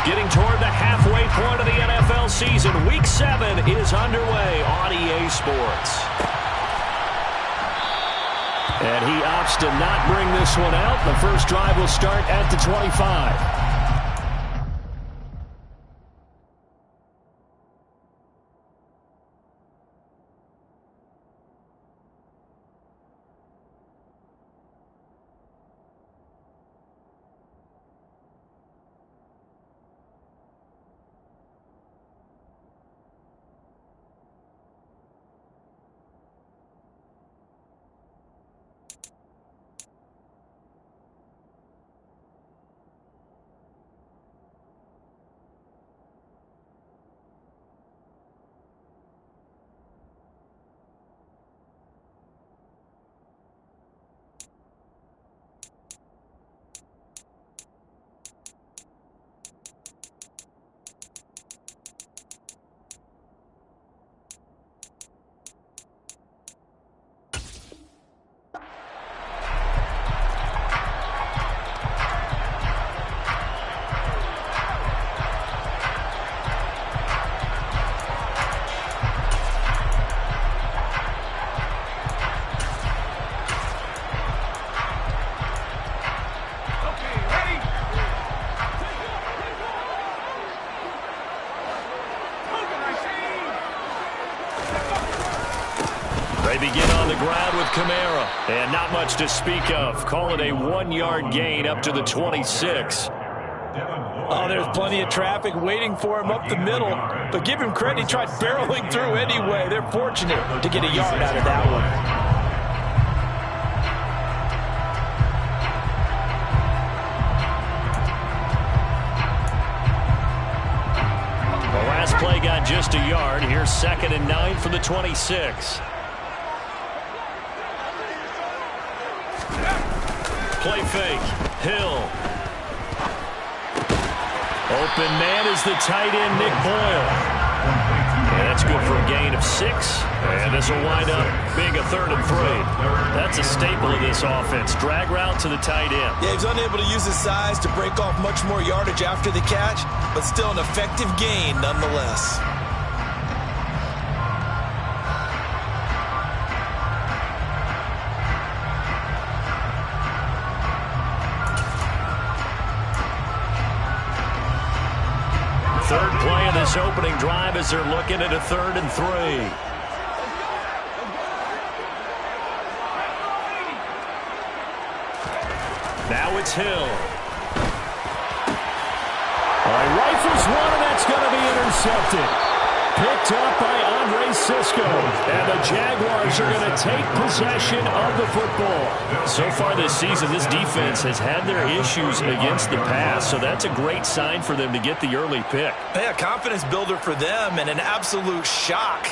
Getting toward the halfway point of the NFL season. Week 7 is underway on EA Sports. And he opts to not bring this one out. The first drive will start at the 25. They begin on the ground with Kamara. And not much to speak of. Call it a 1-yard gain up to the 26. Oh, there's plenty of traffic waiting for him up the middle. But give him credit, he tried barreling through anyway. They're fortunate to get a yard out of that one. The last play got just a yard. Here's 2nd and 9 from the 26. Play fake. Hill. Open man is the tight end, Nick Boyle. And that's good for a gain of 6. And this will wind up being a 3rd and 3. That's a staple of this offense. Drag route to the tight end. Yeah, he's unable to use his size to break off much more yardage after the catch, but still an effective gain nonetheless. Third play of this opening drive as they're looking at a 3rd and 3. Now it's Hill. Rifles one, and that's going to be intercepted. Picked up by Andre Sisco. And the Jaguars are going to take possession of the football. So far this season, this defense has had their issues against the pass, so that's a great sign for them to get the early pick. Yeah, confidence builder for them and an absolute shock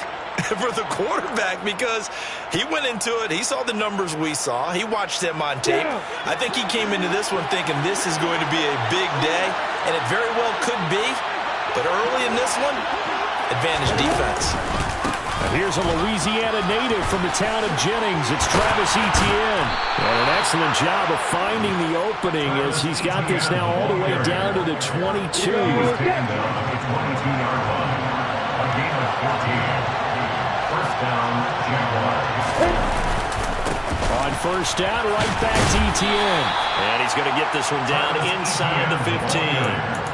for the quarterback because he went into it. He saw the numbers we saw. He watched them on tape. I think he came into this one thinking this is going to be a big day, and it very well could be. But early in this one, advantage defense. And here's a Louisiana native from the town of Jennings. It's Travis Etienne. And an excellent job of finding the opening as he's got this now all the way down to the 22. On first down, right back to Etienne. And he's going to get this one down inside the 15.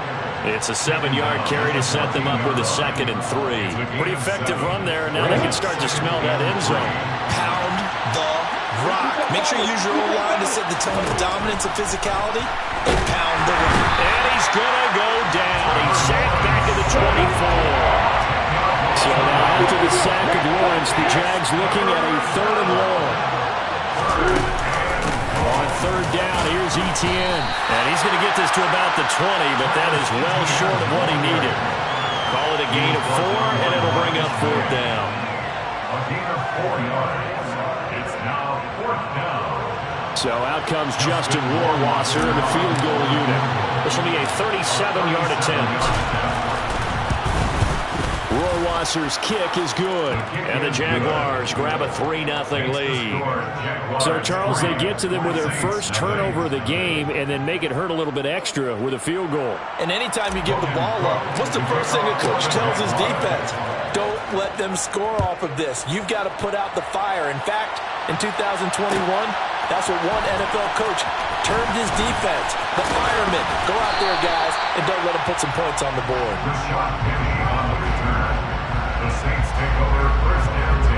It's a 7-yard carry to set them up with a 2nd and 3. Pretty effective run there. Now they can start to smell that end zone. Pound the rock. Make sure you use your O-line to set the tone of dominance and physicality and pound the rock. And he's going to go down. He's sacked back at the 24. So now after the sack of Lawrence, the Jags looking at a 3rd and long. On 3rd down, here's Etienne. And he's going to get this to about the 20, but that is well short of what he needed. Call it a gain of 4, and it'll bring up 4th down. A gain of 4 yards. It's now 4th down. So out comes Justin Rohrwasser in the field goal unit. This will be a 37-yard attempt. Rohrwasser's kick is good, and the Jaguars grab a 3-0 lead. So, Charles, they get to them with their first turnover of the game and then make it hurt a little bit extra with a field goal. And anytime you give the ball up, what's the first thing a coach tells his defense? Don't let them score off of this. You've got to put out the fire. In fact, in 2021, that's what one NFL coach termed his defense, the firemen. Go out there, guys, and don't let them put some points on the board. The shot penny on the return. The Saints take over first and 10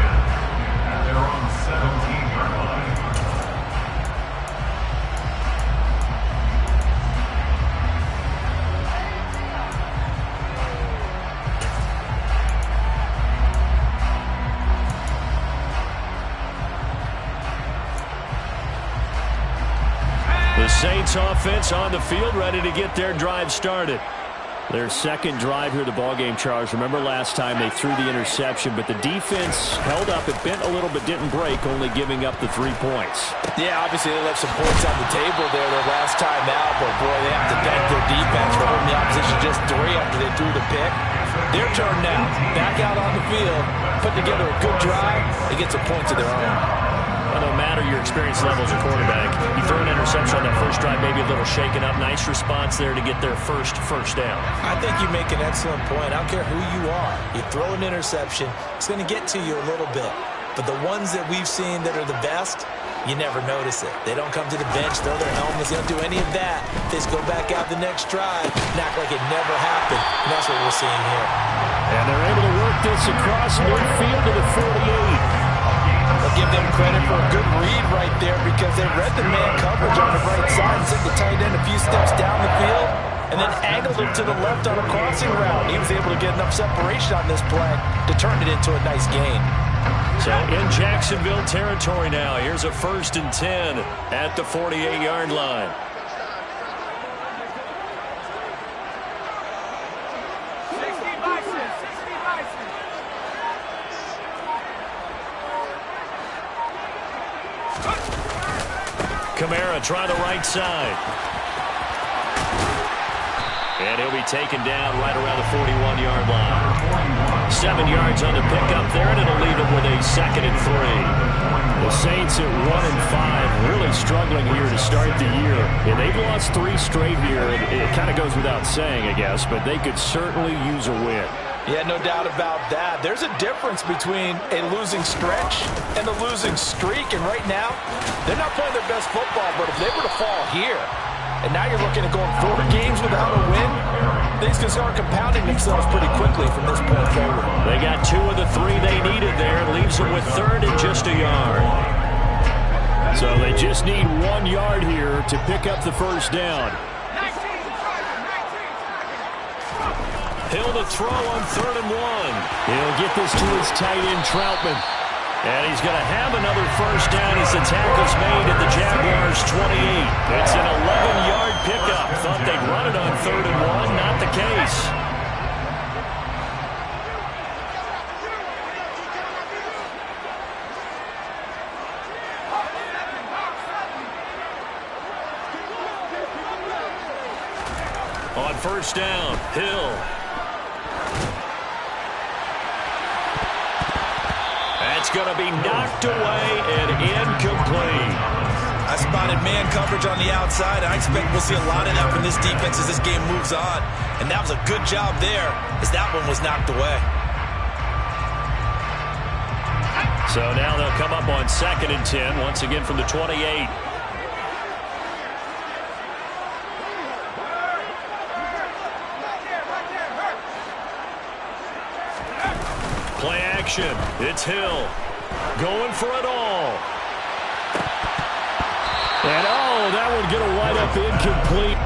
at their own 17-yard line. The Saints offense on the field, ready to get their drive started. Their second drive here of the ballgame, Charles. Remember last time they threw the interception, but the defense held up. It bent a little but didn't break, only giving up the 3 points. Yeah, obviously they left some points on the table there their last time out, but boy, they have to thank their defense for holding the opposition just 3 after they threw the pick. Their turn now, back out on the field, put together a good drive, and get some points of their own. Well, no matter your experience level as a quarterback, you throw an interception on that first drive, maybe a little shaken up. Nice response there to get their first down. I think you make an excellent point. I don't care who you are. You throw an interception, it's going to get to you a little bit. But the ones that we've seen that are the best, you never notice it. They don't come to the bench, throw their helmets. They don't do any of that. They just go back out the next drive and act like it never happened. And that's what we're seeing here. And they're able to work this across midfield to the 48. I'll give them credit for a good read right there because they read the man coverage on the right side and sent the tight end a few steps down the field and then angled him to the left on a crossing route. He was able to get enough separation on this play to turn it into a nice gain. So in Jacksonville territory now, here's a 1st and 10 at the 48-yard line. Kamara try the right side. And he'll be taken down right around the 41-yard line. 7 yards on the pickup there, and it'll leave him with a 2nd and 3. The Saints at 1-5, really struggling here to start the year. And they've lost 3 straight here. It kind of goes without saying, I guess, but they could certainly use a win. Yeah, no doubt about that. There's a difference between a losing stretch and a losing streak. And right now, they're not playing their best football. But if they were to fall here, and now you're looking at going 4 games without a win, things can start compounding themselves pretty quickly from this point forward. They got 2 of the 3 they needed there. Leaves them with 3rd and just a yard. So they just need 1 yard here to pick up the first down. Hill to throw on 3rd and 1. He'll get this to his tight end, Troutman. And he's going to have another first down as the tackle's made at the Jaguars' 28. It's an 11-yard pickup. Thought they'd run it on 3rd and 1. Not the case. On first down, Hill. That's going to be knocked away and incomplete. I spotted man coverage on the outside. I expect we'll see a lot of that from this defense as this game moves on. And that was a good job there as that one was knocked away. So now they'll come up on 2nd and 10, once again from the 28. Play action. It's Hill going for it all. And that would get a wide up incomplete.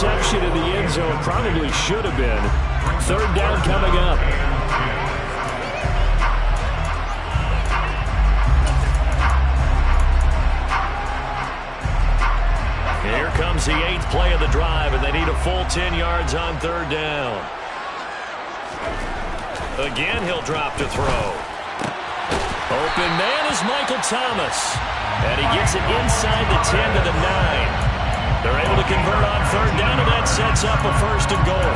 interception in the end zone. Probably should have been. Third down coming up. Here comes the 8th play of the drive, and they need a full 10 yards on third down. Again, he'll drop to throw. Open man is Michael Thomas. And he gets it inside the 10 to the 9. They're able to convert on third down, and that sets up a first and goal.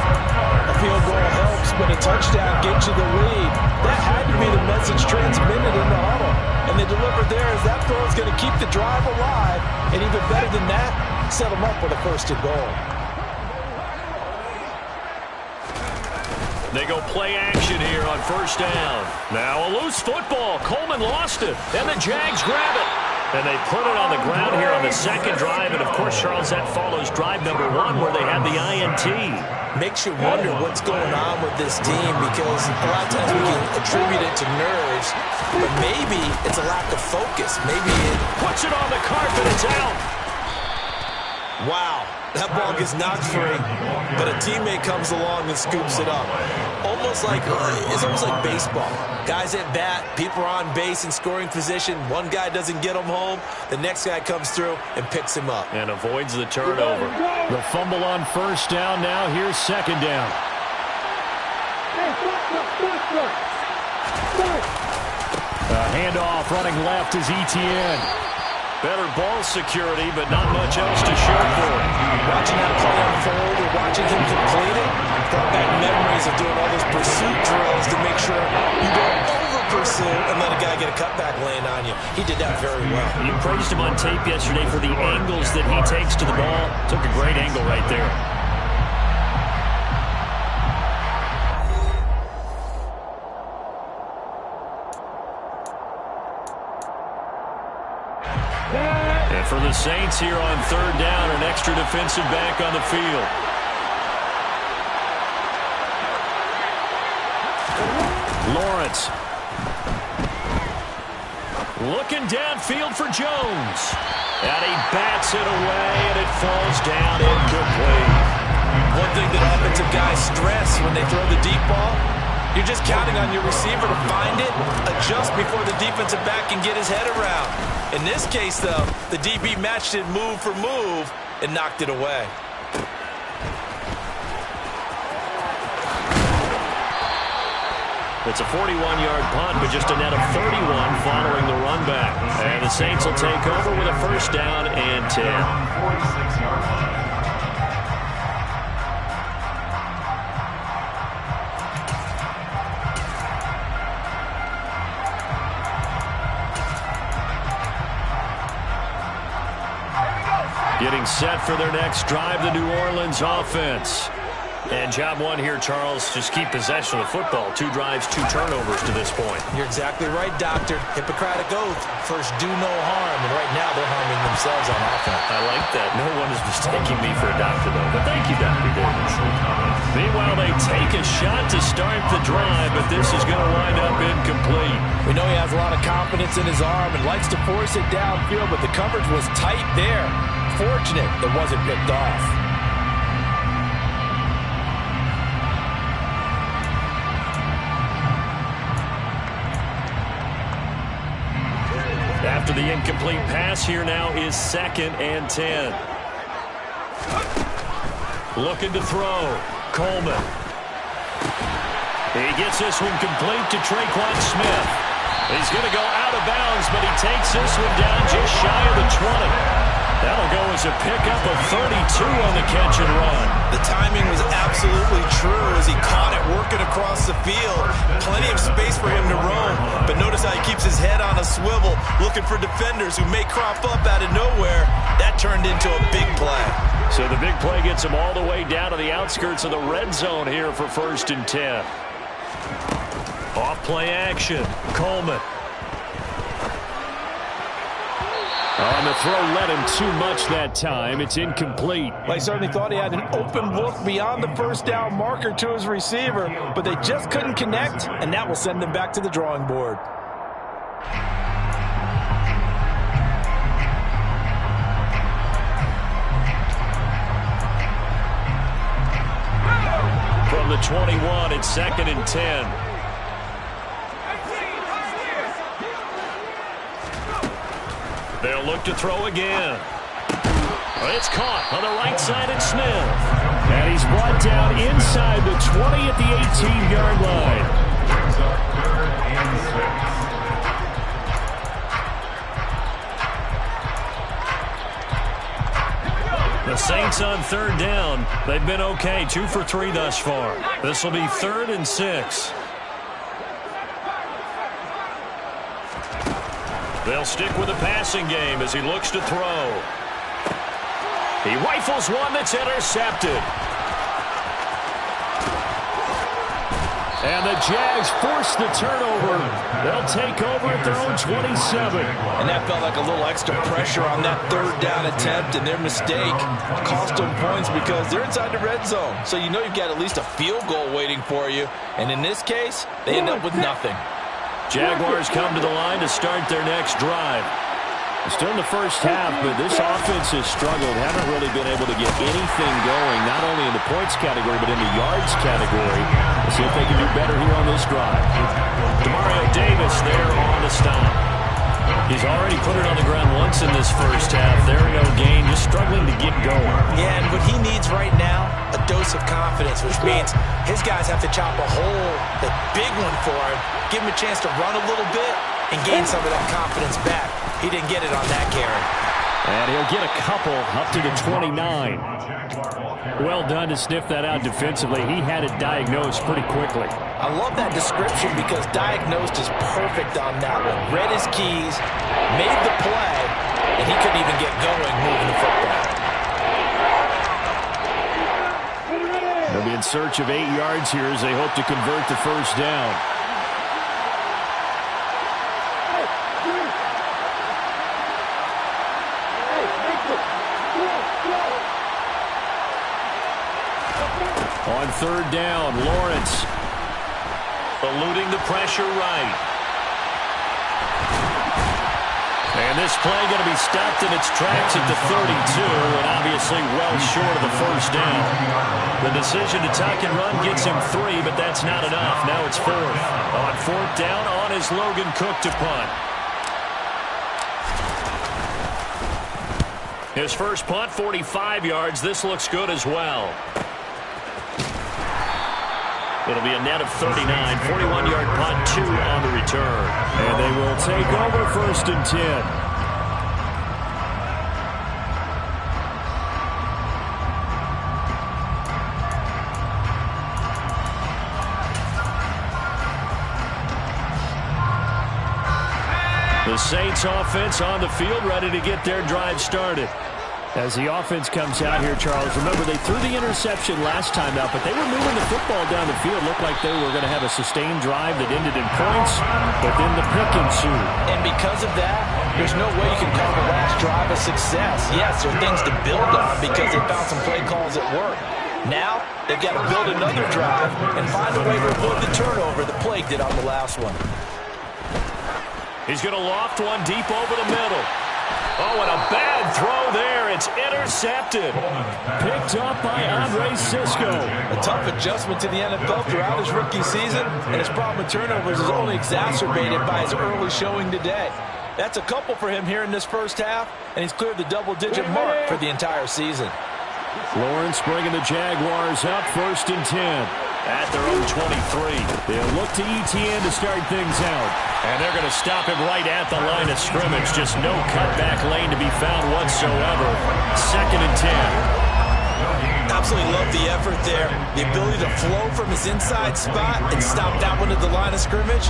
A field goal helps, but a touchdown gets you the lead. That had to be the message transmitted in the huddle. And they delivered there as that throw is going to keep the drive alive. And even better than that, set them up with a first and goal. They go play action here on first down. Now a loose football. Coleman lost it, and the Jags grab it. And they put it on the ground here on the second drive. And, of course, Charles, that follows drive number 1 where they had the INT. Makes you wonder what's going on with this team because a lot of times we can attribute it to nerves, but maybe it's a lack of focus. Maybe it puts it on the carpet. It's out. Wow, that ball gets knocked free, but a teammate comes along and scoops it up. It's almost like baseball. Guys at bat, people are on base in scoring position. One guy doesn't get him home. The next guy comes through and picks him up. And avoids the turnover. The fumble on first down. Now here's second down. A handoff running left is Etienne. Better ball security, but not much else to show for it. Watching that play unfold or watching him complete it, brought back memories of doing all those pursuit drills to make sure you don't over-pursue and let a guy get a cutback laying on you. He did that very well. You praised him on tape yesterday for the angles that he takes to the ball. Took a great angle right there. And for the Saints here on third down, an extra defensive back on the field. Lawrence. Looking downfield for Jones. And he bats it away, and it falls down incomplete. One thing that offensive guys stress when they throw the deep ball, you're just counting on your receiver to find it, adjust before the defensive back can get his head around. In this case, though, the DB matched it move for move and knocked it away. It's a 41-yard punt, but just a net of 31 following the run back. And the Saints will take over with a first down and 10. 46-yard line. Getting set for their next drive, the New Orleans offense. And job one here, Charles, just keep possession of the football. 2 drives, 2 turnovers to this point. You're exactly right, Doctor. Hippocratic oath. First, do no harm. And right now, they're harming themselves on offense. I like that. No one is mistaking me for a doctor, though. But thank you, Dr. Davis. Meanwhile, they take a shot to start the drive, but this is going to wind up incomplete. We know he has a lot of confidence in his arm and likes to force it downfield, but the coverage was tight there. Fortunate it wasn't picked off. After the incomplete pass, here now is 2nd and 10. Looking to throw. Coleman. He gets this one complete to Traquan Smith. He's going to go out of bounds, but he takes this one down just shy of the 20. That'll go as a pickup of 32 on the catch and run. The timing was absolutely true as he caught it working across the field. Plenty of space for him to roam, but notice how he keeps his head on a swivel looking for defenders who may crop up out of nowhere. That turned into a big play. So the big play gets him all the way down to the outskirts of the red zone here for 1st and 10. Off play action. Coleman. On the throw, led him too much that time. It's incomplete. Well, he certainly thought he had an open look beyond the first down marker to his receiver, but they just couldn't connect, and that will send them back to the drawing board. from the 21. It's 2nd and 10. They'll look to throw again. It's caught on the right side at Smith. And he's brought down inside the 20 at the 18-yard line. Brings up 3rd and 6. The Saints on 3rd down. They've been okay, 2 for 3 thus far. This will be 3rd and 6. They'll stick with the passing game as he looks to throw. He rifles one that's intercepted. And the Jags force the turnover. They'll take over at their own 27. And that felt like a little extra pressure on that 3rd down attempt, and their mistake cost them points because they're inside the red zone. So you know you've got at least a field goal waiting for you. And in this case, they end up with nothing. Jaguars come to the line to start their next drive. Still in the first half, but this offense has struggled. Haven't really been able to get anything going, not only in the points category, but in the yards category. Let's see if they can do better here on this drive. Demario Davis there on the stop. He's already put it on the ground once in this first half. There, no gain, just struggling to get going. Yeah, and what he needs right now, a dose of confidence, which means his guys have to chop a hole, the big one for him, give him a chance to run a little bit, and gain some of that confidence back. He didn't get it on that carry. And he'll get a couple up to the 29. Well done to sniff that out defensively. He had it diagnosed pretty quickly. I love that description because diagnosed is perfect on that one. Read his keys, made the play, and he couldn't even get going moving the football. They'll be in search of 8 yards here as they hope to convert the first down. On 3rd down, Lawrence eluding the pressure right. And this play going to be stopped in its tracks at the 32, and obviously well short of the first down. The decision to tuck and run gets him 3, but that's not enough. Now it's 4th. On 4th down, on is Logan Cook to punt. His first punt, 45 yards. This looks good as well. It'll be a net of 39, 41-yard punt, 2 on the return. And they will take over 1st and 10. The Saints offense on the field, ready to get their drive started. As the offense comes out here, Charles, remember they threw the interception last time out, but they were moving the football down the field. Looked like they were going to have a sustained drive that ended in points, but then the pick ensued. And because of that, there's no way you can call the last drive a success. Yes, there are things to build on because they found some play calls at work. Now, they've got to build another drive and find a way to avoid the turnover that plagued it on the last one. He's going to loft one deep over the middle. Oh, and a bad throw there. It's intercepted. Picked up by Andre Cisco. A tough adjustment to the NFL throughout his rookie season, and his problem with turnovers is only exacerbated by his early showing today. That's a couple for him here in this first half, and he's cleared the double-digit mark for the entire season. Lawrence bringing the Jaguars up 1st and 10. At their own 23. They'll look to ETN to start things out. And they're going to stop him right at the line of scrimmage. Just no cutback lane to be found whatsoever. 2nd and 10. Absolutely love the effort there. The ability to flow from his inside spot and stop that one at the line of scrimmage.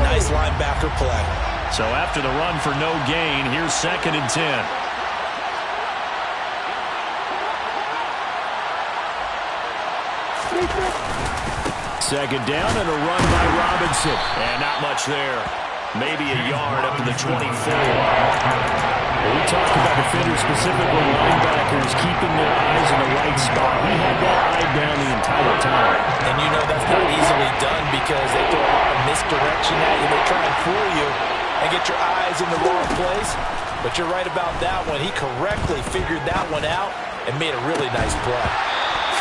Nice linebacker play. So after the run for no gain, here's 2nd and 10. Second down and a run by Robinson. And not much there. Maybe a yard up to the 24. We talked about defenders, specifically linebackers, keeping their eyes in the right spot. He had that eye down the entire time. And you know that's not easily done because they throw a lot of misdirection at you. They try and fool you and get your eyes in the wrong place. But you're right about that one. He correctly figured that one out and made a really nice play.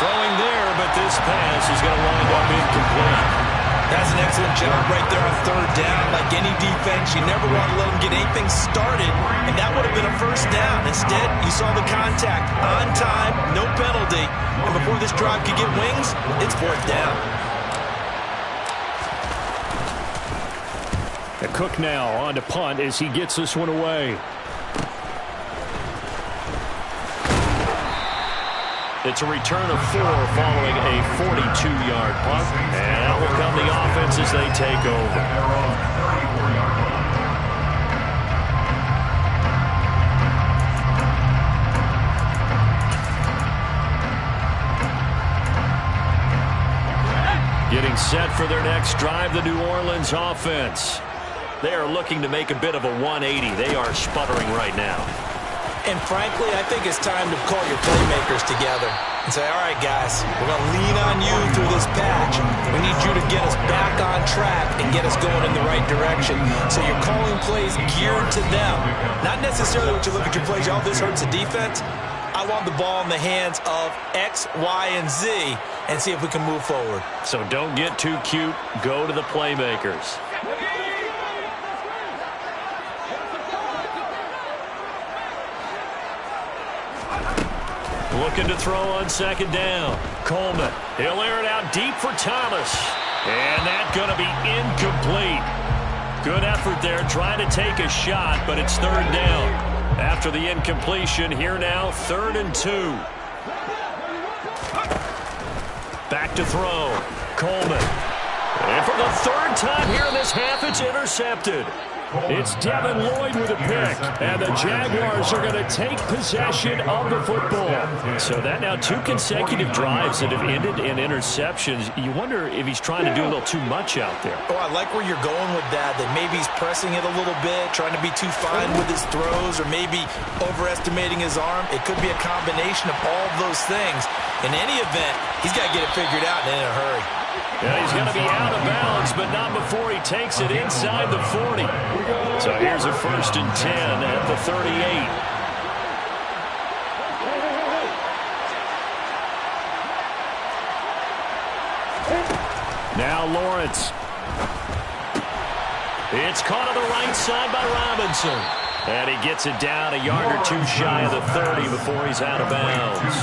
Throwing there, but but this pass is going to wind up incomplete. That's an excellent job right there on third down. Like any defense, you never want to let them get anything started, and that would have been a first down. Instead, you saw the contact on time, no penalty, and before this drive could get wings, it's fourth down. Cook now on to punt as he gets this one away. It's a return of 4 following a 42-yard punt. And out will come the offense as they take over. Getting set for their next drive, the New Orleans offense. They are looking to make a bit of a 180. They are sputtering right now. And frankly, I think it's time to call your playmakers together and say, all right, guys, we're going to lean on you through this patch. We need you to get us back on track and get us going in the right direction. So you're calling plays geared to them. Not necessarily what you look at your plays, oh, this hurts the defense. I want the ball in the hands of X, Y, and Z and see if we can move forward. So don't get too cute. Go to the playmakers. Looking to throw on second down. Coleman. He'll air it out deep for Thomas. And that's going to be incomplete. Good effort there trying to take a shot, but it's third down. After the incompletion, here now, 3rd and 2. Back to throw. Coleman. And for the third time here in this half, it's intercepted. It's Devin Lloyd with a pick, and the Jaguars are going to take possession of the football. So that now 2 consecutive drives that have ended in interceptions. You wonder if he's trying to do a little too much out there. Oh, I like where you're going with that maybe he's pressing it a little bit, trying to be too fine with his throws, or maybe overestimating his arm. It could be a combination of all of those things. In any event, he's got to get it figured out and in a hurry. Yeah, he's going to be out of bounds, but not before he takes it inside the 40. So here's a 1st and 10 at the 38. Now Lawrence. It's caught on the right side by Robinson. And he gets it down a yard or 2 shy of the 30 before he's out of bounds.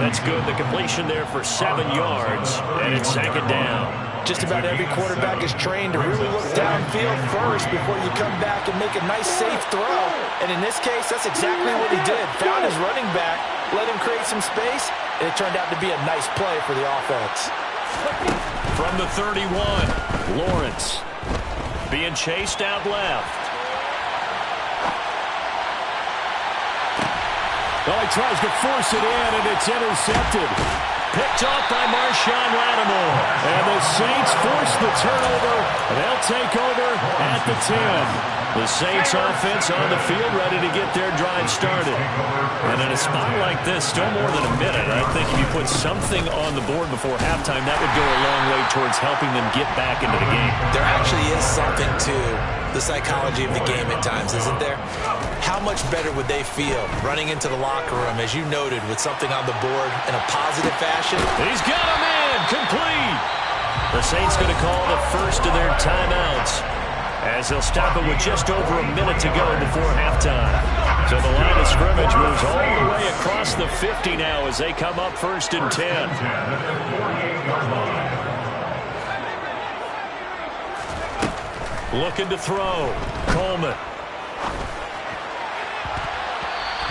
That's good. The completion there for 7 yards, and it's 2nd down. Just about every quarterback is trained to really look downfield first before you come back and make a nice, safe throw. And in this case, that's exactly what he did. Found his running back, let him create some space, and it turned out to be a nice play for the offense. From the 31, Lawrence being chased out left. Well, he tries to force it in, and it's intercepted. Picked off by Marshawn Lattimore. And the Saints force the turnover. They'll take over at the 10. The Saints offense on the field ready to get their drive started. And in a spot like this, still more than a minute, I think if you put something on the board before halftime, that would go a long way towards helping them get back into the game. There actually is something to the psychology of the game at times, isn't there? How much better would they feel running into the locker room, as you noted, with something on the board in a positive fashion? He's got him in, complete. The Saints going to call the first of their timeouts, as they'll stop it with just over a minute to go before halftime. So the line of scrimmage moves all the way across the 50 now as they come up 1st and 10. Looking to throw. Coleman.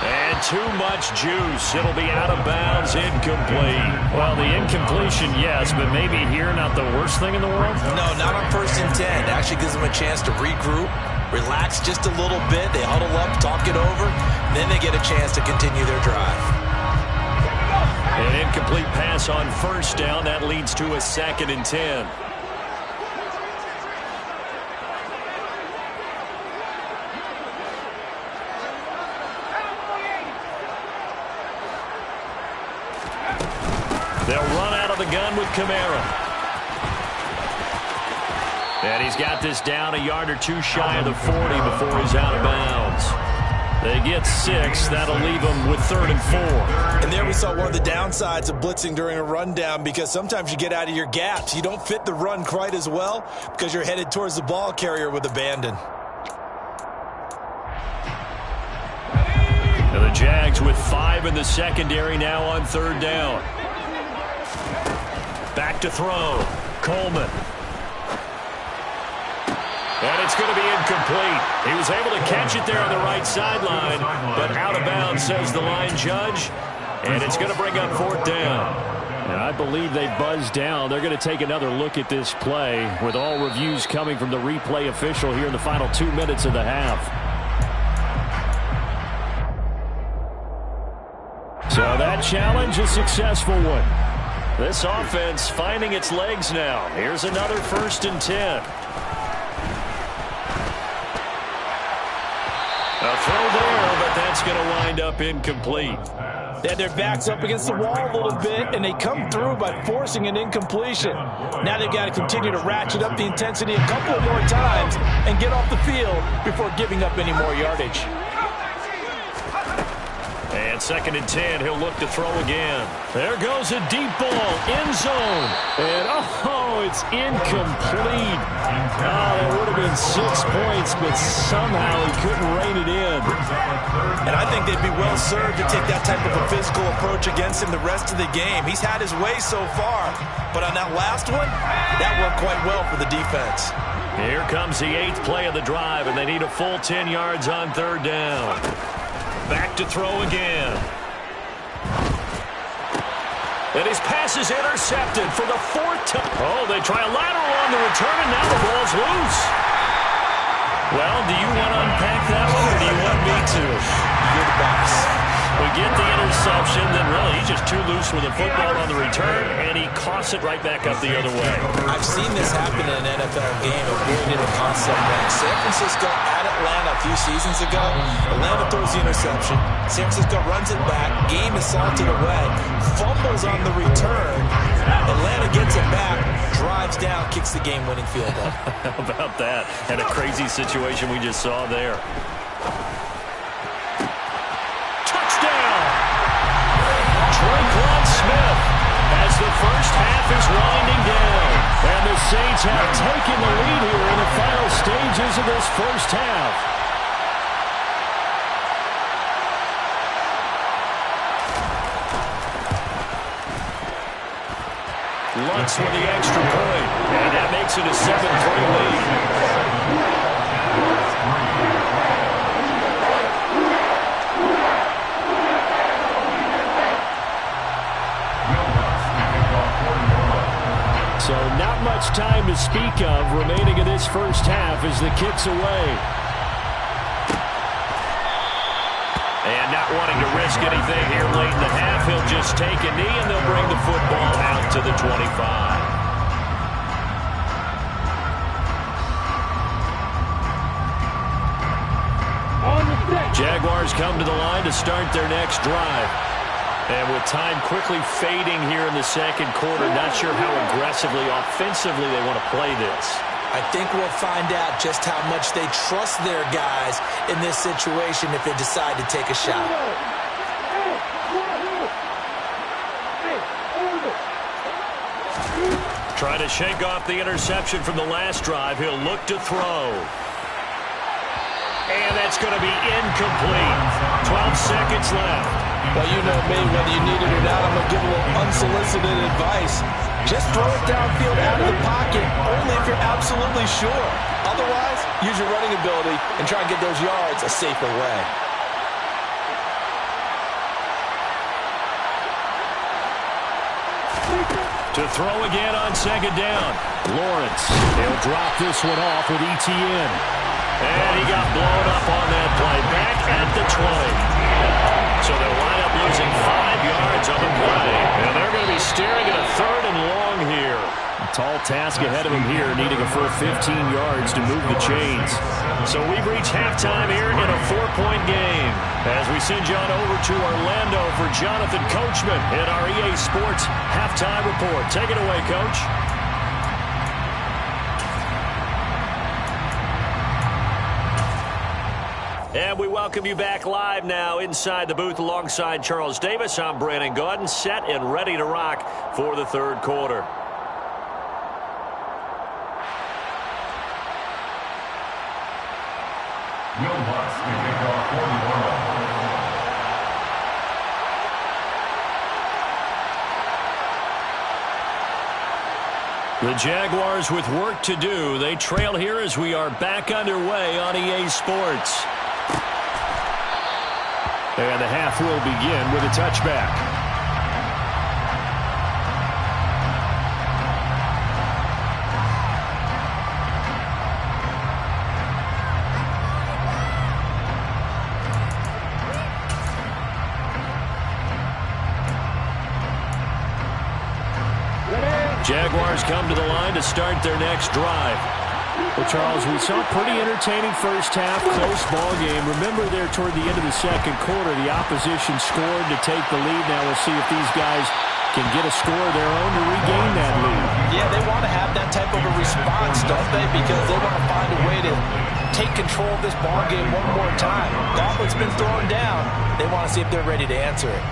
And too much juice. It'll be out of bounds, incomplete. Well, the incompletion, yes, but maybe here not the worst thing in the world? No, not on 1st and 10. It actually gives them a chance to regroup, relax just a little bit. They huddle up, talk it over, then they get a chance to continue their drive. An incomplete pass on 1st down. That leads to a 2nd and 10. They'll run out of the gun with Kamara. And he's got this down a yard or 2 shy of the 40 before he's out of bounds. They get 6. That'll leave them with 3rd and 4. And there we saw one of the downsides of blitzing during a rundown, because sometimes you get out of your gaps. You don't fit the run quite as well because you're headed towards the ball carrier with abandon. And the Jags with 5 in the secondary now on 3rd down. Back to throw. Coleman. And it's going to be incomplete. He was able to catch it there on the right sideline, but out of bounds, says the line judge. And it's going to bring up 4th down. And I believe they buzzed down. They're going to take another look at this play, with all reviews coming from the replay official here in the final 2 minutes of the half. So that challenge, a successful one. This offense finding its legs now. Here's another 1st and 10. A throw there, but that's going to wind up incomplete. They had their backs up against the wall a little bit, and they come through by forcing an incompletion. Now they've got to continue to ratchet up the intensity a couple more times and get off the field before giving up any more yardage. And 2nd and 10, he'll look to throw again. There goes a deep ball, end zone. And, oh, it's incomplete. Oh, that would have been 6 points, but somehow he couldn't rein it in. And I think they'd be well served to take that type of a physical approach against him the rest of the game. He's had his way so far, but on that last one, that worked quite well for the defense. Here comes the 8th play of the drive, and they need a full 10 yards on 3rd down. Back to throw again. And his pass is intercepted for the 4th time. Oh, they try a lateral on the return, and now the ball's loose. Well, do you want to unpack that one, or do you want me to? You're the boss. We get the interception, then really he's just too loose with the football on the return, and he coughs it right back up the other way. I've seen this happen in an NFL game, avoiding a concept run. San Francisco at Atlanta a few seasons ago. Atlanta throws the interception. San Francisco runs it back. Game is salted away. Fumbles on the return. Atlanta gets it back, drives down, kicks the game-winning field goal. How about that? And a crazy situation we just saw there. Smith as the first half is winding down. And the Saints have taken the lead here in the final stages of this first half. Lutz with the extra point, and that makes it a 7-3 lead. So not much time to speak of remaining in this first half as the kick's away. And not wanting to risk anything here late in the half, he'll just take a knee and they'll bring the football out to the 25. Jaguars come to the line to start their next drive. And with time quickly fading here in the second quarter, not sure how aggressively, offensively they want to play this. I think we'll find out just how much they trust their guys in this situation if they decide to take a shot. Trying to shake off the interception from the last drive. He'll look to throw. And that's going to be incomplete. 12 seconds left. Well, you know me, whether you need it or not, I'm going to give a little unsolicited advice. Just throw it downfield out of the pocket, only if you're absolutely sure. Otherwise, use your running ability and try and get those yards a safer way. To throw again on second down. Lawrence, he'll drop this one off with ETN. And he got blown up on that play. Back at the 20. So they'll wind up losing 5 yards on the play. And they're going to be staring at a 3rd and long here. A tall task ahead of him here, needing a full 15 yards to move the chains. So we've reached halftime here in a 4-point game. As we send you on over to Orlando for Jonathan Coachman in our EA Sports Halftime Report. Take it away, Coach. And we welcome you back live now inside the booth alongside Charles Davis. I'm Brandon Gaudin, set and ready to rock for the third quarter. Will Lutz to kick off for New Orleans. The Jaguars with work to do. They trail here as we are back underway on EA Sports. And the half will begin with a touchback. Jaguars come to the line to start their next drive. Well, Charles, we saw a pretty entertaining first half, close ball game. Remember there toward the end of the second quarter, the opposition scored to take the lead. Now we'll see if these guys can get a score of their own to regain that lead. Yeah, they want to have that type of a response, don't they? Because they want to find a way to take control of this ball game one more time. Gauntlet's been thrown down. They want to see if they're ready to answer it.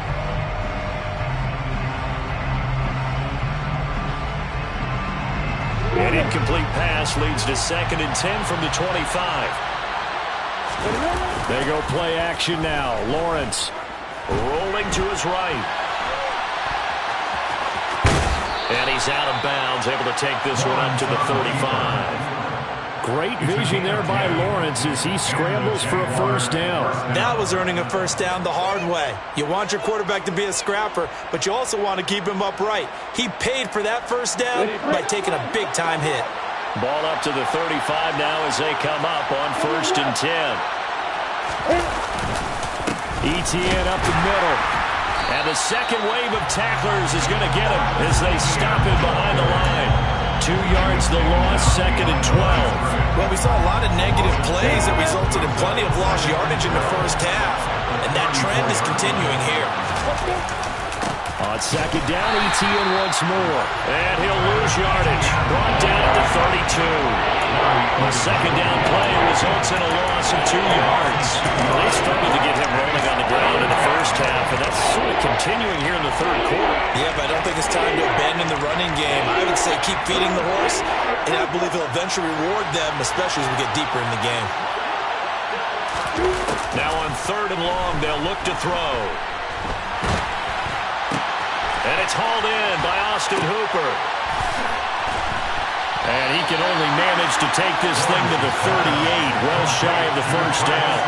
An incomplete pass leads to 2nd and 10 from the 25. They go play action now. Lawrence rolling to his right. And he's out of bounds, able to take this one up to the 35. Great vision there by Lawrence as he scrambles for a first down. That was earning a first down the hard way. You want your quarterback to be a scrapper, but you also want to keep him upright. He paid for that first down by taking a big-time hit. Ball up to the 35 now as they come up on 1st and 10. ETN up the middle. And the second wave of tacklers is going to get him as they stop him behind the line. 2 yards the loss, 2nd and 12. Well, we saw a lot of negative plays that resulted in plenty of lost yardage in the first half, and that trend is continuing here. On 2nd down, ETN once more, and he'll lose yardage. Brought down at the 32. The 2nd down play results in a loss of 2 yards. Well, they struggled to get him rolling on the ground in the first half, and that's sort of continuing here in the third quarter. Yeah, but I don't think it's time to abandon the running game. I would say keep feeding the horse, and I believe he'll eventually reward them, especially as we get deeper in the game. Now on 3rd and long, they'll look to throw. And it's hauled in by Austin Hooper. And he can only manage to take this thing to the 38, well shy of the first down.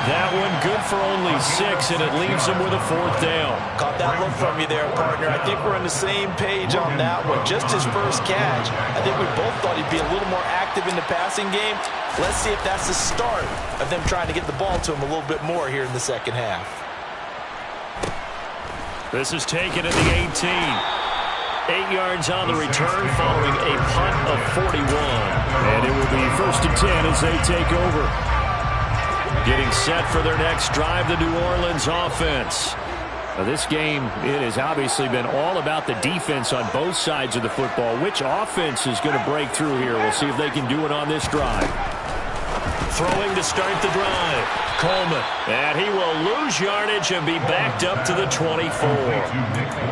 That one good for only 6, and it leaves him with a 4th down. Caught that look from you there, partner. I think we're on the same page on that one. Just his first catch. I think we both thought he'd be a little more active in the passing game. Let's see if that's the start of them trying to get the ball to him a little bit more here in the second half. This is taken at the 18. 8 yards on the return following a punt of 41. And it will be 1st and 10 as they take over. Getting set for their next drive, the New Orleans offense. Now this game, it has obviously been all about the defense on both sides of the football. Which offense is going to break through here? We'll see if they can do it on this drive. Throwing to start the drive. Coleman. And he will lose yardage and be backed up to the 24.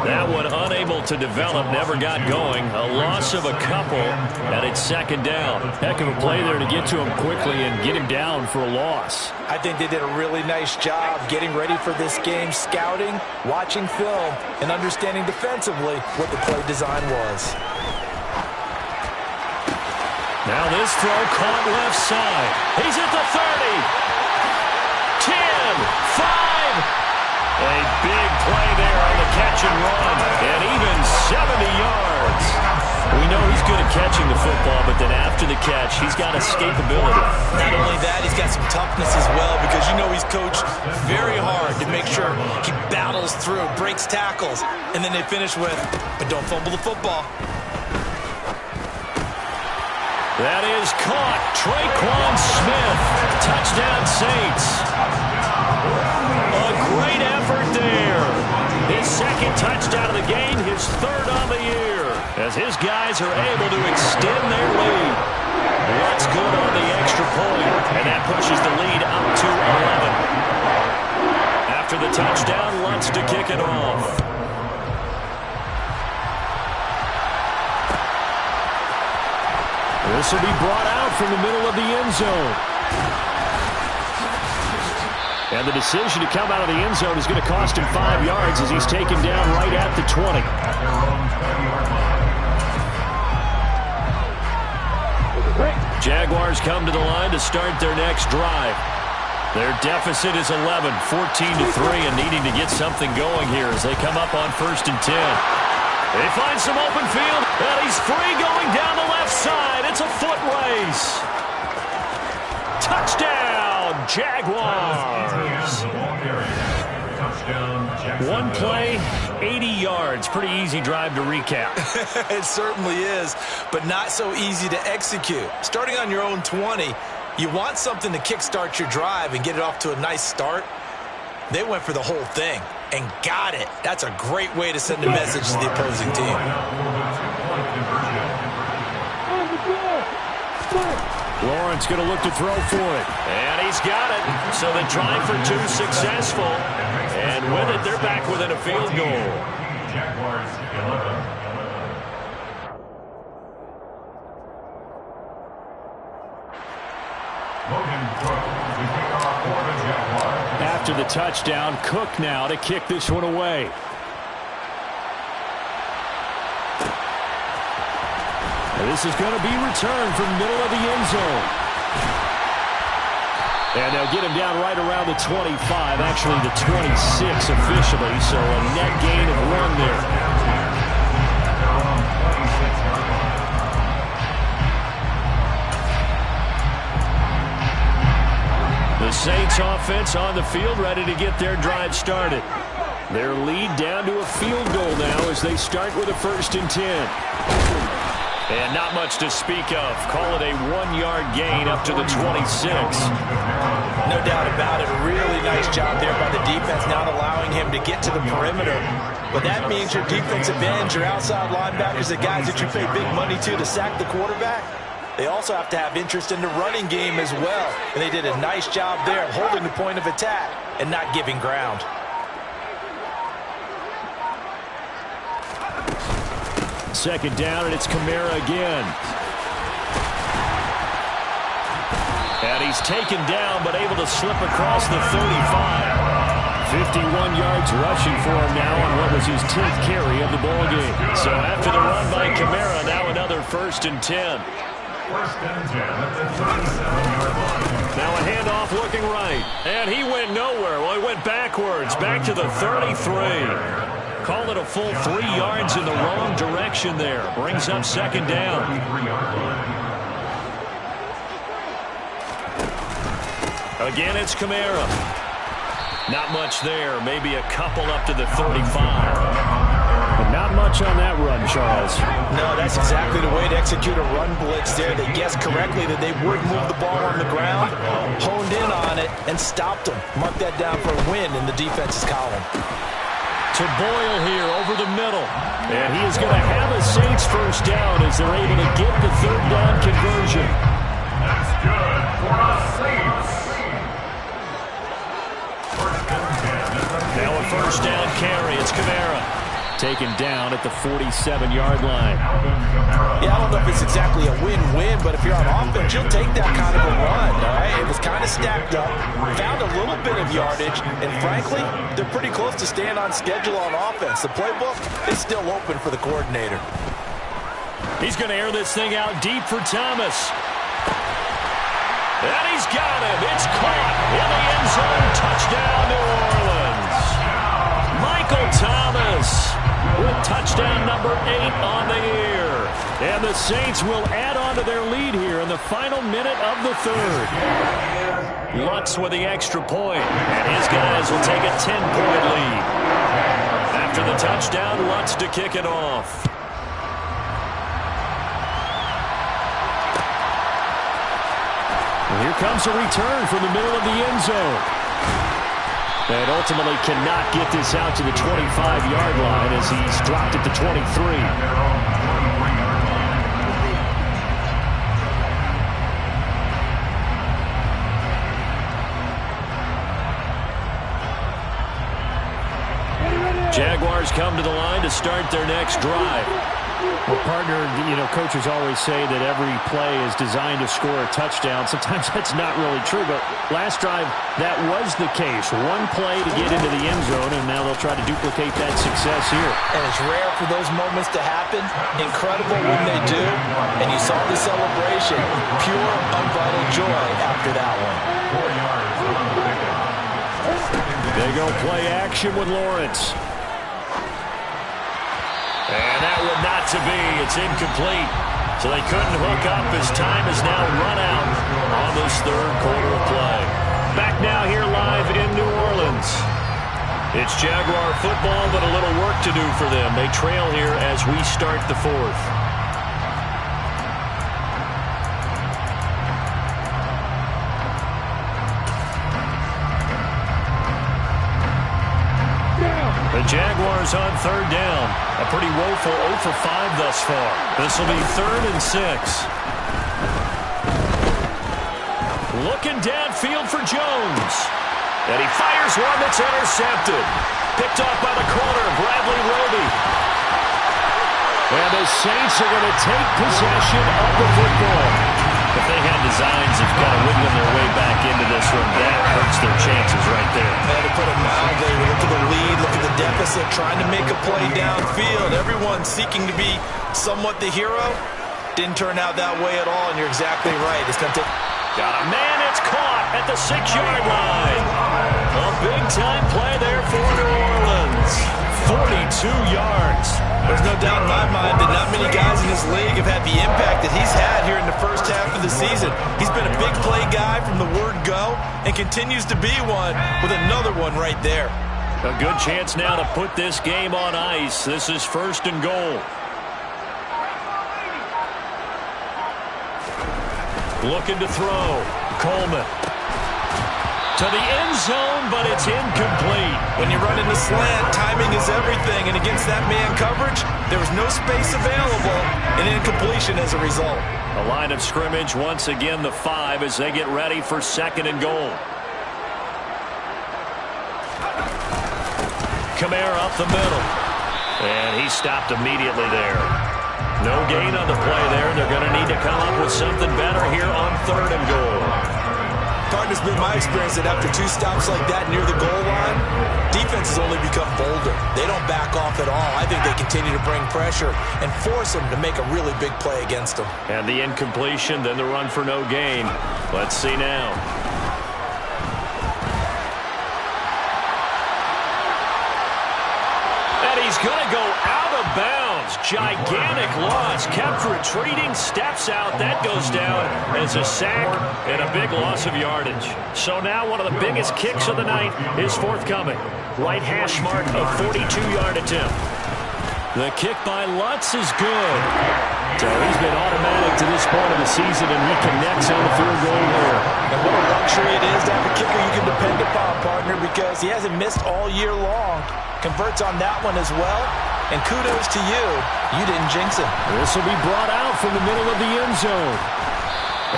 That one unable to develop, never got going. A loss of a couple, and it's 2nd down. Heck of a play there to get to him quickly and get him down for a loss. I think they did a really nice job getting ready for this game, scouting, watching film, and understanding defensively what the play design was. Now this throw caught left side. He's at the 30. 10, 5. A big play there on the catch and run. And even 70 yards. We know he's good at catching the football, but then after the catch, he's got escapability. Not only that, he's got some toughness as well, because you know he's coached very hard to make sure he battles through, breaks tackles, and then they finish with, but don't fumble the football. That is caught. Traquan Smith. Touchdown Saints. A great effort there. His 2nd touchdown of the game, his 3rd on the year, as his guys are able to extend their lead. Lutz good on the extra point, and that pushes the lead up to 11. After the touchdown, Lutz to kick it off. This will be brought out from the middle of the end zone. And the decision to come out of the end zone is going to cost him 5 yards as he's taken down right at the 20. Jaguars come to the line to start their next drive. Their deficit is 11, 14-3, and needing to get something going here as they come up on 1st and 10. They find some open field, and he's free going down the left side. It's a foot race. Touchdown, Jaguars. One play, 80 yards. Pretty easy drive to recap. It certainly is, but not so easy to execute. Starting on your own 20, you want something to kickstart your drive and get it off to a nice start. They went for the whole thing and got it. That's a great way to send a message to the opposing team. Lawrence going to look to throw for it. And he's got it. So the try for 2 successful. And with it, they're back within a field goal. Jaguars 11. After the touchdown, Cook now to kick this one away. And this is going to be returned from the middle of the end zone. And they'll get him down right around the 25, actually the 26 officially, so a net gain of 1 there. The Saints offense on the field, ready to get their drive started. Their lead down to a field goal now as they start with a 1st and 10. And not much to speak of. Call it a 1-yard gain up to the 26. No doubt about it. Really nice job there by the defense, not allowing him to get to the perimeter. But that means your defensive ends, your outside linebackers, the guys that you pay big money to sack the quarterback, they also have to have interest in the running game as well. And they did a nice job there of holding the point of attack and not giving ground. Second down, and it's Kamara again. And he's taken down, but able to slip across the 35. 51 yards rushing for him now on what was his 10th carry of the ballgame. So after the run by Kamara, now another 1st and 10. 1st and 10 at the 37-yard line. Now a handoff looking right. And he went nowhere. Well, he went backwards, back to the 33. Call it a full 3 yards in the wrong direction there. Brings up 2nd down. Again, it's Kamara. Not much there. Maybe a couple up to the 35. But not much on that run, Charles. No, that's exactly the way to execute a run blitz there. They guessed correctly that they would move the ball on the ground, honed in on it, and stopped them. Mark that down for a win in the defense's column. To Boyle here over the middle. And he is going to have a Saints 1st down as they're able to get the 3rd down conversion. That's good for the Saints. 1st and 10. Now a 1st down carry. It's Kamara. Taken down at the 47-yard line. Yeah, I don't know if it's exactly a win-win, but if you're on offense, you'll take that kind of a run, all right? It was kind of stacked up, found a little bit of yardage, and frankly, they're pretty close to staying on schedule on offense. The playbook is still open for the coordinator. He's going to air this thing out deep for Thomas. And he's got him. It's caught in the end zone. Touchdown, New Orleans. Michael Thomas with touchdown number 8 on the year. And the Saints will add on to their lead here in the final minute of the 3rd. Lutz with the extra point, and his guys will take a 10-point lead. After the touchdown, Lutz to kick it off. And here comes a return from the middle of the end zone. And ultimately cannot get this out to the 25-yard line as he's dropped at the 23. Jaguars come to the line to start their next drive. Well, partner, coaches always say that every play is designed to score a touchdown. Sometimes that's not really true, but last drive, that was the case. One play to get into the end zone, and now they'll try to duplicate that success here. And it's rare for those moments to happen. Incredible when they do. And you saw the celebration. Pure, unbridled joy after that one. 4 yards on the pickup. They go play action with Lawrence. And that one not to be. It's incomplete. So they couldn't hook up as time is now run out on this third quarter of play. Back now here live in New Orleans. It's Jaguar football, but a little work to do for them. They trail here as we start the fourth. The Jaguars on third down. A pretty woeful 0 for 5 thus far. This will be 3rd and 6. Looking downfield for Jones. And he fires one that's intercepted. Picked off by the corner, Bradley Roby. And the Saints are going to take possession of the football. If they had designs of kind of wiggling their way back into this one, that hurts their chances right there. Man, to put it mildly, look at the lead, look at the deficit, trying to make a play downfield. Everyone seeking to be somewhat the hero. Didn't turn out that way at all, and you're exactly right. It's going to take... Got a man, it's caught at the 6-yard line. A big-time play there for New Orleans. 42 yards. There's no doubt in my mind that not many guys in this league have had the impact that he's had here in the first half of the season. He's been a big play guy from the word go and continues to be one with another one right there. A good chance now to put this game on ice. This is 1st and goal. Looking to throw. Coleman. To the end zone, but it's incomplete. When you run into slant, timing is everything. And against that man coverage, there was no space available. And incompletion as a result. The line of scrimmage, once again, the 5 as they get ready for 2nd and goal. Kamara up the middle. And he stopped immediately there. No gain on the play there. They're going to need to come up with something better here on 3rd and goal. Partner's been my experience that after 2 stops like that near the goal line, defenses only become bolder. They don't back off at all. I think they continue to bring pressure and force them to make a really big play against them. And the incompletion, then the run for no gain. Let's see now. And he's going to go out of bounds. Gigantic loss. Kept retreating. Steps out. That goes down as a sack and a big loss of yardage. So now one of the biggest kicks of the night is forthcoming. Right hash mark of 42-yard attempt. The kick by Lutz is good. So he's been automatic to this point of the season, and he connects on the field goal there. And what a luxury it is to have a kicker you can depend upon, partner, because he hasn't missed all year long. Converts on that one as well. And kudos to you. You didn't jinx him. This will be brought out from the middle of the end zone.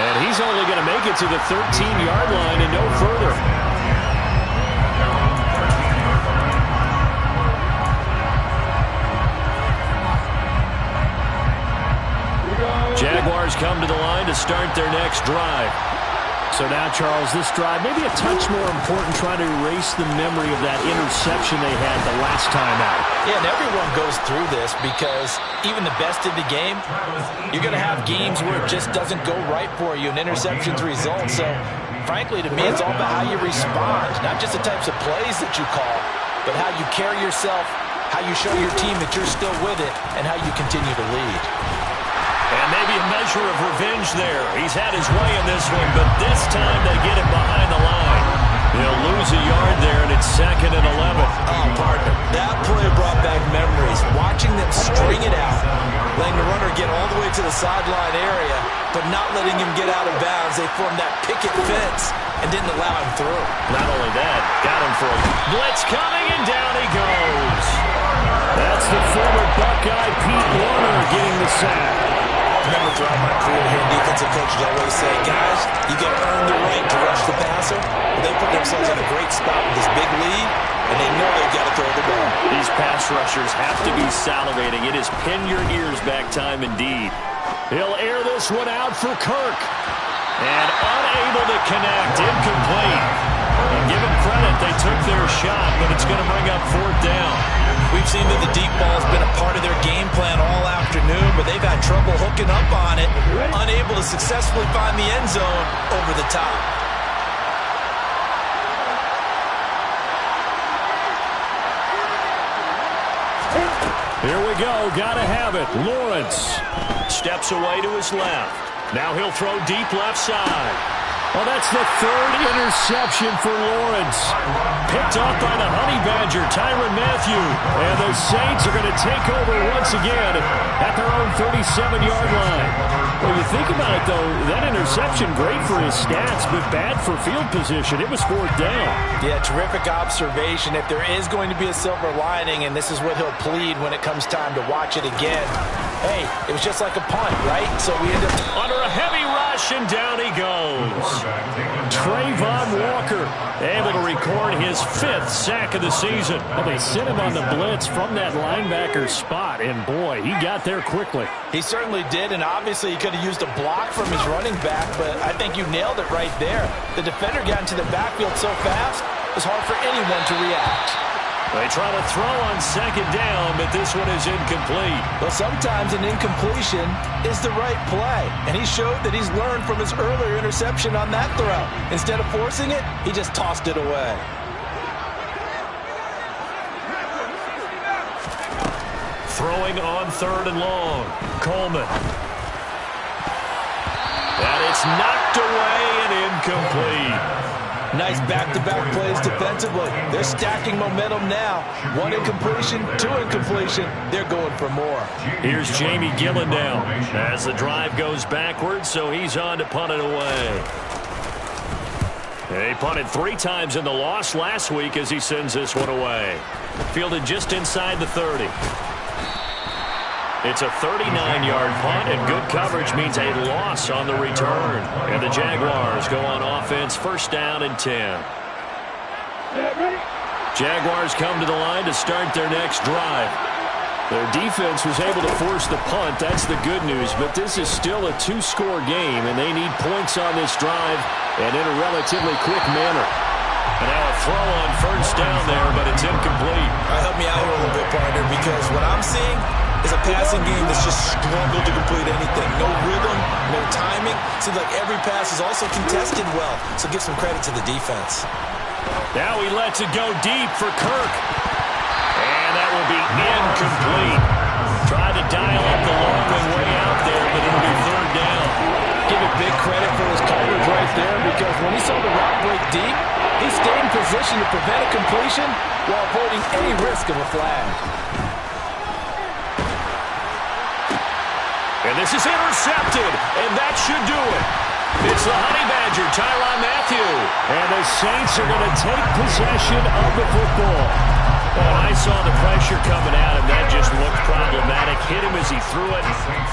And he's only going to make it to the 13-yard line and no further. Jaguars come to the line to start their next drive. So now, Charles, this drive maybe a touch more important, trying to erase the memory of that interception they had the last time out. Yeah, and everyone goes through this because even the best in the game, you're going to have games where it just doesn't go right for you and interceptions result. So, frankly, to me, it's all about how you respond, not just the types of plays that you call, but how you carry yourself, how you show your team that you're still with it, and how you continue to lead. And maybe a measure of revenge there. He's had his way in this one, but this time they get him behind the line. They'll lose a yard there, and it's 2nd and 11. Oh, partner, that play brought back memories. Watching them string it out, letting the runner get all the way to the sideline area, but not letting him get out of bounds. They formed that picket fence and didn't allow him through. Not only that, got him for a blitz coming, and down he goes. That's the former Buckeye Pete Warner getting the sack. Remember, throughout my career here, defensive coaches always say, guys, you got to earn the right to rush the passer. Well, they put themselves in a great spot with this big lead, and they know they've got to throw the ball. These pass rushers have to be salivating. It is pin your ears back time indeed. He'll air this one out for Kirk. And unable to connect, incomplete. And give them credit, they took their shot, but it's going to bring up 4th down. We've seen that the deep ball has been a part of their game plan all afternoon, but they've had trouble hooking up on it, unable to successfully find the end zone over the top. Here we go, gotta have it. Lawrence steps away to his left. Now he'll throw deep left side. Well, that's the 3rd interception for Lawrence. Picked up by the Honey Badger, Tyrann Mathieu. And the Saints are going to take over once again at their own 37-yard line. Well, you think about it, though, that interception, great for his stats, but bad for field position. It was 4th down. Yeah, terrific observation. If there is going to be a silver lining, and this is what he'll plead when it comes time to watch it again, hey, it was just like a punt, right? So we end up under a heavy rush, and down he goes. Trayvon Walker able to record his 5th sack of the season. Well, they sent him on the blitz from that linebacker spot, and boy, he got there quickly. He certainly did, and obviously he could have used a block from his running back, but I think you nailed it right there. The defender got into the backfield so fast, it was hard for anyone to react. They try to throw on 2nd down, but this one is incomplete. Well, sometimes an incompletion is the right play, and he showed that he's learned from his earlier interception on that throw. Instead of forcing it, he just tossed it away. Throwing on 3rd and long. Coleman. And it's knocked away and incomplete. Nice back-to-back plays defensively. They're stacking momentum now. 1 incompletion, 2 incompletion. They're going for more. Here's Jamie Gillendown as the drive goes backwards, so he's on to punt it away. He punted 3 times in the loss last week as he sends this one away. Fielded just inside the 30. It's a 39-yard punt, and good coverage means a loss on the return. And the Jaguars go on offense, 1st down and 10. Jaguars come to the line to start their next drive. Their defense was able to force the punt. That's the good news, but this is still a 2-score game, and they need points on this drive and in a relatively quick manner. And now a throw on 1st down there, but it's incomplete. Help me out here a little bit, partner, because what I'm seeing is a passing game that's just struggled to complete anything. No rhythm, no timing. Seems like every pass is also contested well, so give some credit to the defense. Now he lets it go deep for Kirk. And that will be incomplete. Tried to dial up the long way out there, but it'll be 3rd down. Give it big credit for his coverage right there, because when he saw the route break deep, he stayed in position to prevent a completion while avoiding any risk of a flag. And this is intercepted, and that should do it. It's the Honey Badger, Tyrann Mathieu. And the Saints are going to take possession of the football. Oh, I saw the pressure coming at him. That just looked problematic. Hit him as he threw it,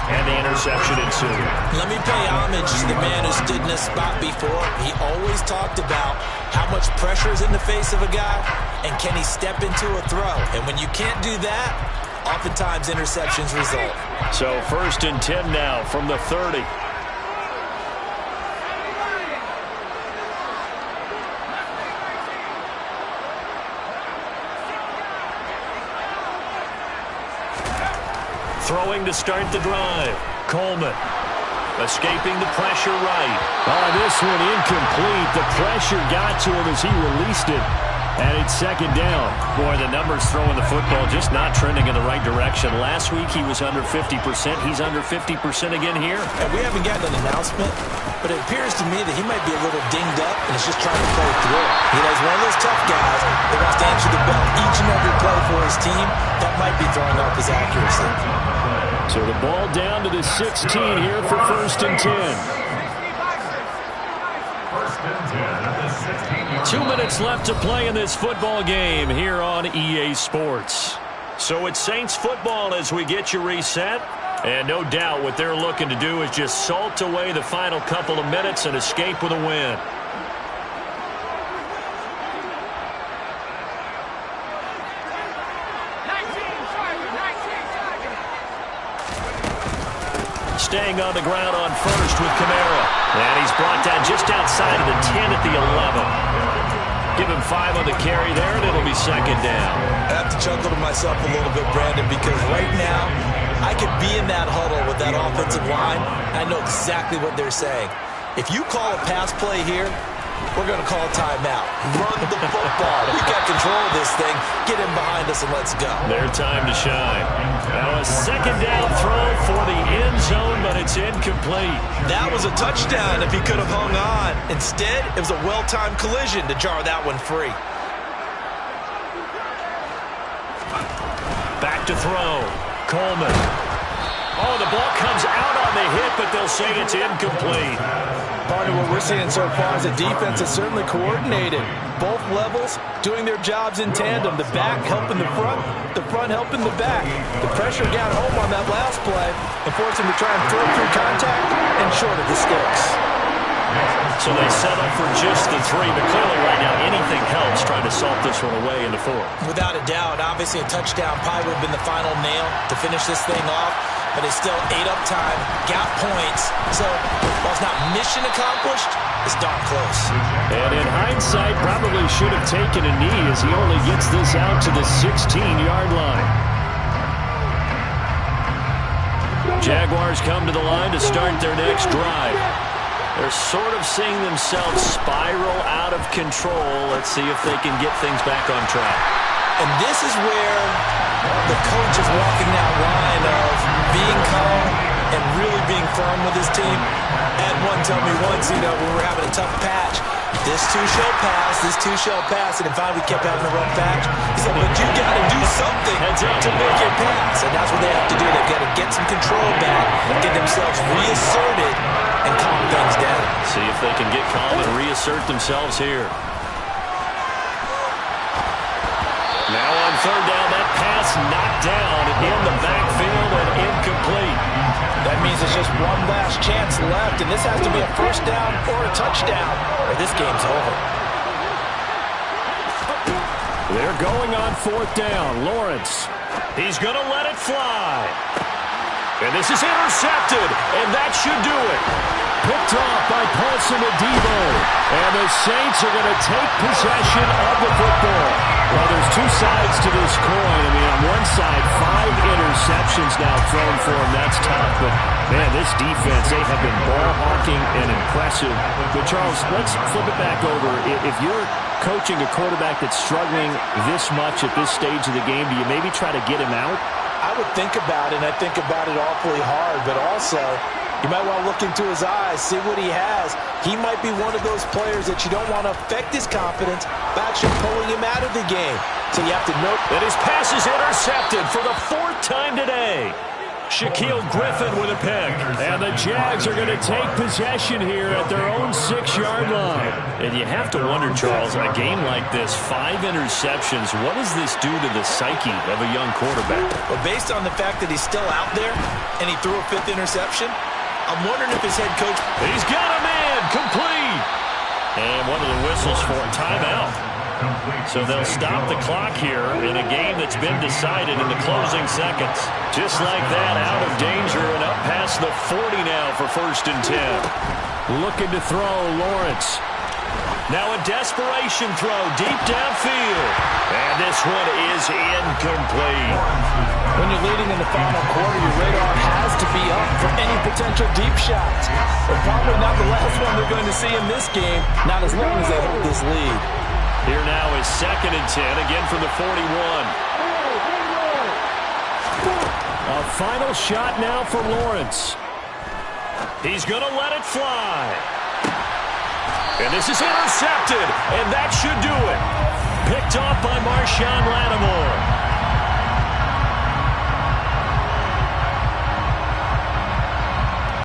and the interception ensued. Let me pay homage to the man who stood in this spot before. He always talked about how much pressure is in the face of a guy, and can he step into a throw. And when you can't do that, oftentimes interceptions result. So 1st and 10 now from the 30. Throwing to start the drive. Coleman escaping the pressure right. Oh, this one incomplete. The pressure got to him as he released it. And it's 2nd down. Boy, the numbers throwing the football just not trending in the right direction. Last week he was under 50%. He's under 50% again here. And we haven't gotten an announcement, but it appears to me that he might be a little dinged up and is just trying to play through. He's one of those tough guys that wants to answer the bell each and every play for his team. That might be throwing off his accuracy. So the ball down to the 16 here for 1st and 10. 2 minutes left to play in this football game here on EA Sports. So it's Saints football as we get you reset. And no doubt what they're looking to do is just salt away the final couple of minutes and escape with a win. Staying on the ground on first with Kamara. And he's brought down just outside of the 10 at the 11. Give him 5 on the carry there, and it'll be second down. I have to chuckle to myself a little bit, Brandon, because right now I could be in that huddle with that offensive line. I know exactly what they're saying. If you call a pass play here, we're going to call a timeout. Run the football. We got control of this thing. Get in behind us and let's go. Their time to shine. Now a second down throw for the end zone, but it's incomplete. That was a touchdown if he could have hung on. Instead, it was a well-timed collision to jar that one free. Back to throw. Coleman. Oh, the ball comes out on the hit, but they'll say it's incomplete. Part of what we're seeing so far is the defense is certainly coordinated. Both levels doing their jobs in tandem. The back helping the front helping the back. The pressure got home on that last play and forced him to try and throw through contact and short of the sticks. So they settle for just the 3, but clearly right now anything helps trying to salt this one away in the 4th. Without a doubt, obviously a touchdown probably would have been the final nail to finish this thing off, but it's still 8 up time, got points. So while it's not mission accomplished, it's darn close. And in hindsight, probably should have taken a knee as he only gets this out to the 16-yard line. Jaguars come to the line to start their next drive. They're sort of seeing themselves spiral out of control. Let's see if they can get things back on track. And this is where the coach is walking that line of being calm and really being firm with his team. Had one tell me once, when we were having a tough patch, this too shall pass, and finally we kept having a rough patch. He said, but you got to do something to make it pass. And that's what they have to do. They've got to get some control back, get themselves reasserted, and calm things down. See if they can get calm and reassert themselves here. Now on third down, that pass knocked down in the backfield and incomplete. That means it's just one last chance left, and this has to be a first down or a touchdown, or this game's over. They're going on fourth down. Lawrence, he's going to let it fly. And this is intercepted, and that should do it. Picked off by Paulson Adebo. And the Saints are going to take possession of the football. Well, there's two sides to this coin. I mean, on one side, 5 interceptions now thrown for him. That's tough. But, man, this defense, they have been ball hawking and impressive. But, Charles, let's flip it back over. If you're coaching a quarterback that's struggling this much at this stage of the game, do you maybe try to get him out? I would think about it, and I think about it awfully hard. But also, you might want to look into his eyes, see what he has. He might be one of those players that you don't want to affect his confidence by actually pulling him out of the game. So you have to note that his pass is intercepted for the 4th time today. Shaquille Griffin with a pick. And the Jags are going to take possession here at their own 6-yard line. And you have to wonder, Charles, in a game like this, 5 interceptions, what does this do to the psyche of a young quarterback? Well, based on the fact that he's still out there and he threw a 5th interception, I'm wondering if his head coach... He's got a man, complete. And one of the whistles for a timeout. So they'll stop the clock here in a game that's been decided in the closing seconds. Just like that, out of danger and up past the 40 now for 1st and 10. Looking to throw, Lawrence. Now a desperation throw deep downfield. And this one is incomplete. When you're leading in the final quarter, your radar has to be up for any potential deep shots. But probably not the last one they're going to see in this game, not as long as they hold this lead. Here now is 2nd and 10, again from the 41. A final shot now for Lawrence. He's going to let it fly. And this is intercepted, and that should do it. Picked off by Marshawn Lattimore.